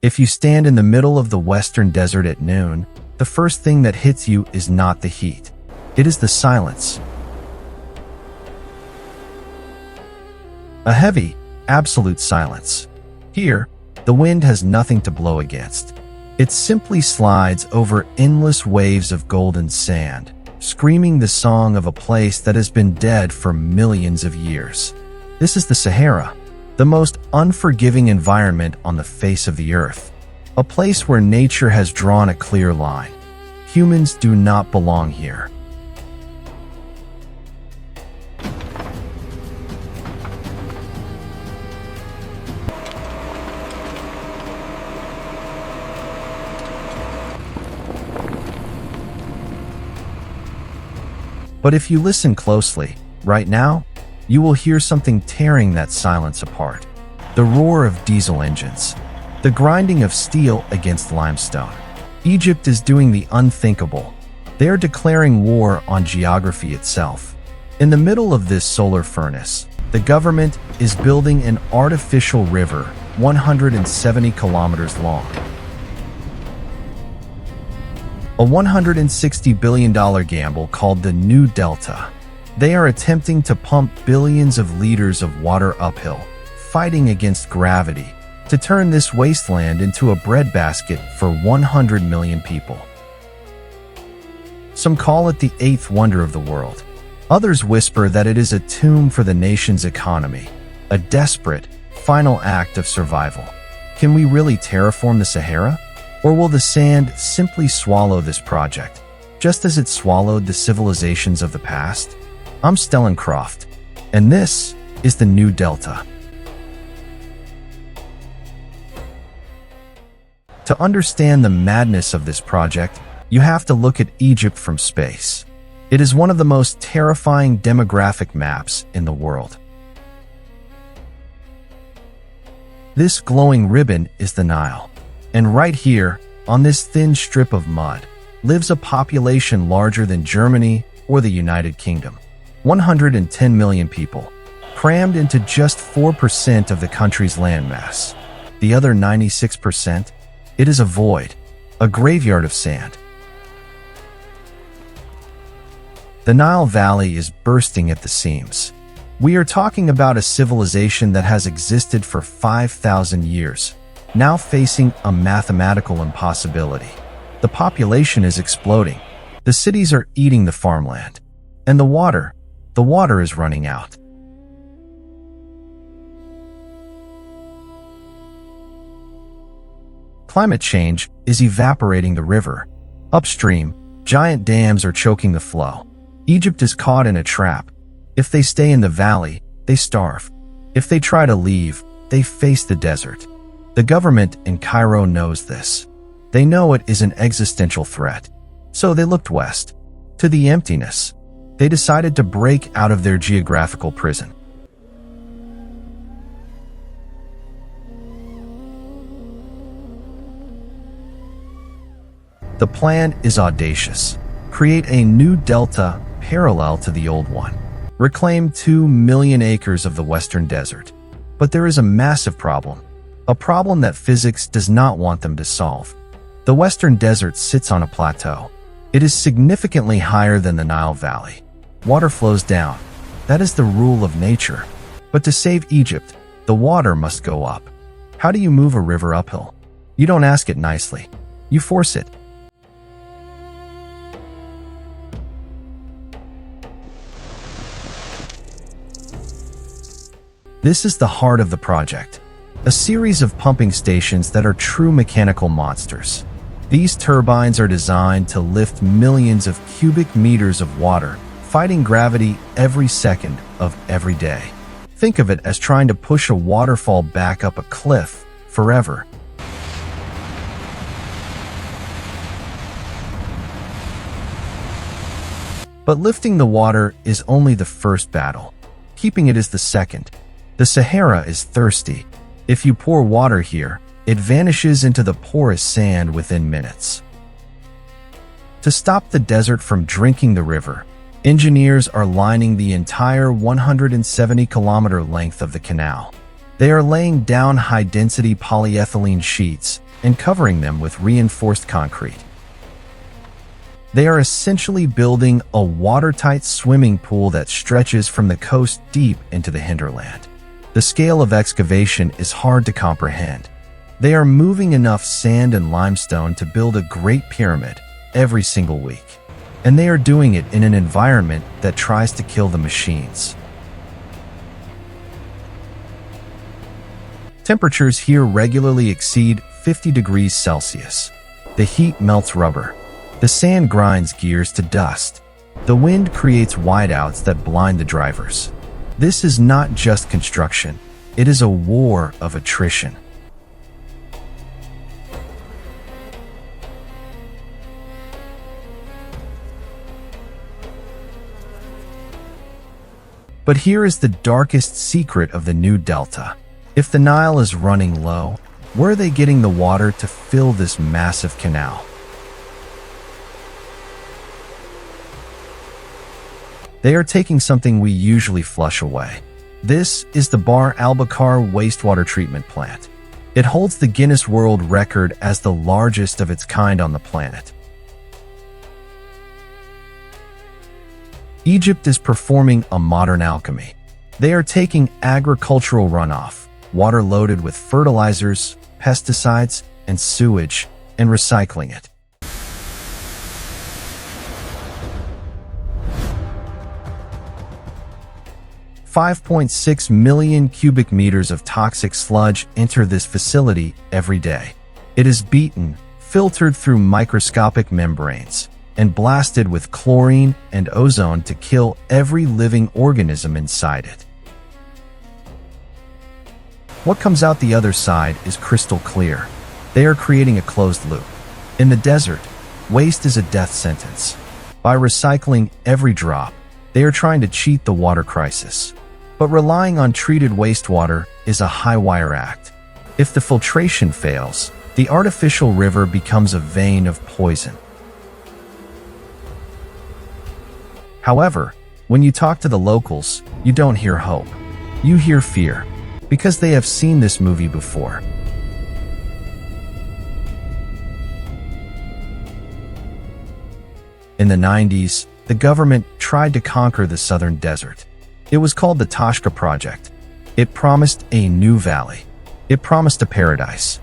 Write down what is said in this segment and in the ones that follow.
If you stand in the middle of the Western Desert at noon, the first thing that hits you is not the heat. It is the silence. A heavy, absolute silence. Here, the wind has nothing to blow against. It simply slides over endless waves of golden sand, screaming the song of a place that has been dead for millions of years. This is the Sahara, the most unforgiving environment on the face of the earth. A place where nature has drawn a clear line. Humans do not belong here. But if you listen closely, right now, you will hear something tearing that silence apart. The roar of diesel engines. The grinding of steel against limestone. Egypt is doing the unthinkable. They are declaring war on geography itself. In the middle of this solar furnace, the government is building an artificial river 170 kilometers long. A $160 billion gamble called the New Delta. They are attempting to pump billions of liters of water uphill, fighting against gravity, to turn this wasteland into a breadbasket for 100 million people. Some call it the eighth wonder of the world. Others whisper that it is a tomb for the nation's economy, a desperate, final act of survival. Can we really terraform the Sahara? Or will the sand simply swallow this project, just as it swallowed the civilizations of the past? I'm Stellan Croft, and this is the New Delta. To understand the madness of this project, you have to look at Egypt from space. It is one of the most terrifying demographic maps in the world. This glowing ribbon is the Nile. And right here, on this thin strip of mud, lives a population larger than Germany or the United Kingdom. 110 million people, crammed into just 4% of the country's landmass. The other 96%? It is a void, a graveyard of sand. The Nile Valley is bursting at the seams. We are talking about a civilization that has existed for 5,000 years, now facing a mathematical impossibility. The population is exploding. The cities are eating the farmland. And the water is running out. Climate change is evaporating the river. Upstream, giant dams are choking the flow. Egypt is caught in a trap. If they stay in the valley, they starve. If they try to leave, they face the desert. The government in Cairo knows this. They know it is an existential threat. So they looked west, to the emptiness. They decided to break out of their geographical prison. The plan is audacious. Create a new delta parallel to the old one. Reclaim 2 million acres of the Western Desert. But there is a massive problem. A problem that physics does not want them to solve. The Western Desert sits on a plateau. It is significantly higher than the Nile Valley. Water flows down. That is the rule of nature. But to save Egypt, the water must go up. How do you move a river uphill? You don't ask it nicely. You force it. This is the heart of the project. A series of pumping stations that are true mechanical monsters. These turbines are designed to lift millions of cubic meters of water, fighting gravity every second of every day. Think of it as trying to push a waterfall back up a cliff forever. But lifting the water is only the first battle. Keeping it is the second. The Sahara is thirsty. If you pour water here, it vanishes into the porous sand within minutes. To stop the desert from drinking the river, engineers are lining the entire 170-kilometer length of the canal. They are laying down high-density polyethylene sheets and covering them with reinforced concrete. They are essentially building a watertight swimming pool that stretches from the coast deep into the hinterland. The scale of excavation is hard to comprehend. They are moving enough sand and limestone to build a great pyramid every single week. And they are doing it in an environment that tries to kill the machines. Temperatures here regularly exceed 50 degrees Celsius. The heat melts rubber. The sand grinds gears to dust. The wind creates whiteouts that blind the drivers. This is not just construction. It is a war of attrition. But here is the darkest secret of the new delta. If the Nile is running low, where are they getting the water to fill this massive canal? They are taking something we usually flush away. This is the Bar Albakar wastewater treatment plant. It holds the Guinness World Record as the largest of its kind on the planet. Egypt is performing a modern alchemy. They are taking agricultural runoff, water loaded with fertilizers, pesticides, and sewage, and recycling it. 5.6 million cubic meters of toxic sludge enter this facility every day. It is beaten, filtered through microscopic membranes, and blasted with chlorine and ozone to kill every living organism inside it. What comes out the other side is crystal clear. They are creating a closed loop. In the desert, waste is a death sentence. By recycling every drop, they are trying to cheat the water crisis. But relying on treated wastewater is a high-wire act. If the filtration fails, the artificial river becomes a vein of poison. However, when you talk to the locals, you don't hear hope. You hear fear, because they have seen this movie before. In the 90s, the government tried to conquer the southern desert. It was called the Toshka Project. It promised a new valley. It promised a paradise.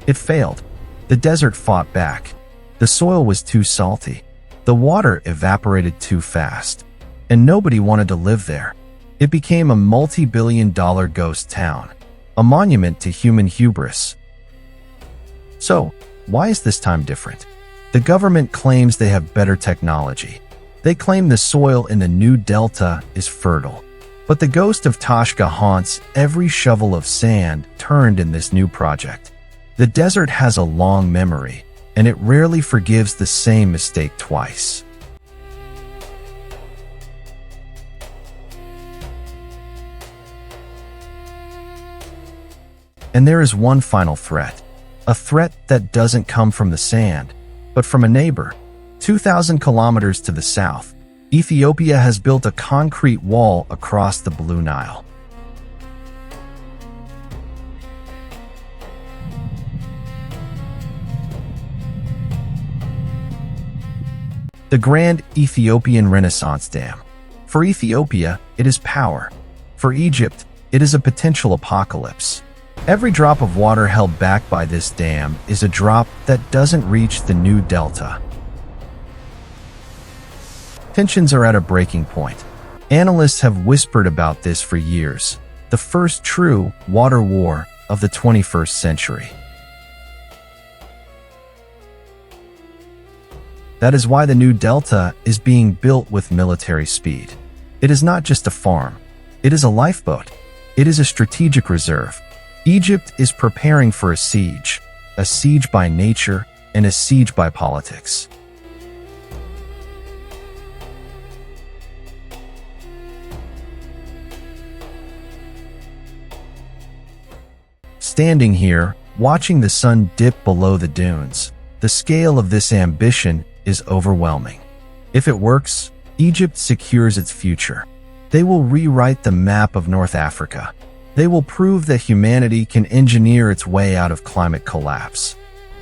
It failed. The desert fought back. The soil was too salty. The water evaporated too fast. And nobody wanted to live there. It became a multi-billion-dollar ghost town, a monument to human hubris. So, why is this time different? The government claims they have better technology. They claim the soil in the new delta is fertile. But the ghost of Toshka haunts every shovel of sand turned in this new project. The desert has a long memory, and it rarely forgives the same mistake twice. And there is one final threat. A threat that doesn't come from the sand, but from a neighbor. 2,000 kilometers to the south, Ethiopia has built a concrete wall across the Blue Nile. The Grand Ethiopian Renaissance Dam. For Ethiopia, it is power. For Egypt, it is a potential apocalypse. Every drop of water held back by this dam is a drop that doesn't reach the new delta. Tensions are at a breaking point. Analysts have whispered about this for years. The first true water war of the 21st century. That is why the new delta is being built with military speed. It is not just a farm. It is a lifeboat. It is a strategic reserve. Egypt is preparing for a siege by nature and a siege by politics. Standing here, watching the sun dip below the dunes, the scale of this ambition is overwhelming. If it works, Egypt secures its future. They will rewrite the map of North Africa. They will prove that humanity can engineer its way out of climate collapse.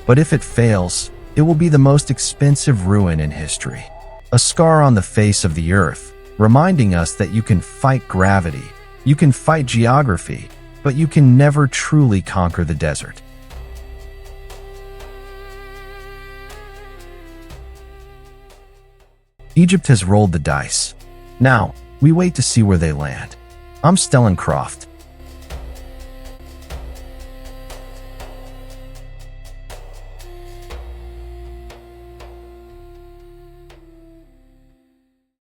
But if it fails, it will be the most expensive ruin in history. A scar on the face of the earth, reminding us that you can fight gravity, you can fight geography, but you can never truly conquer the desert. Egypt has rolled the dice. Now, we wait to see where they land. I'm Stellan Croft.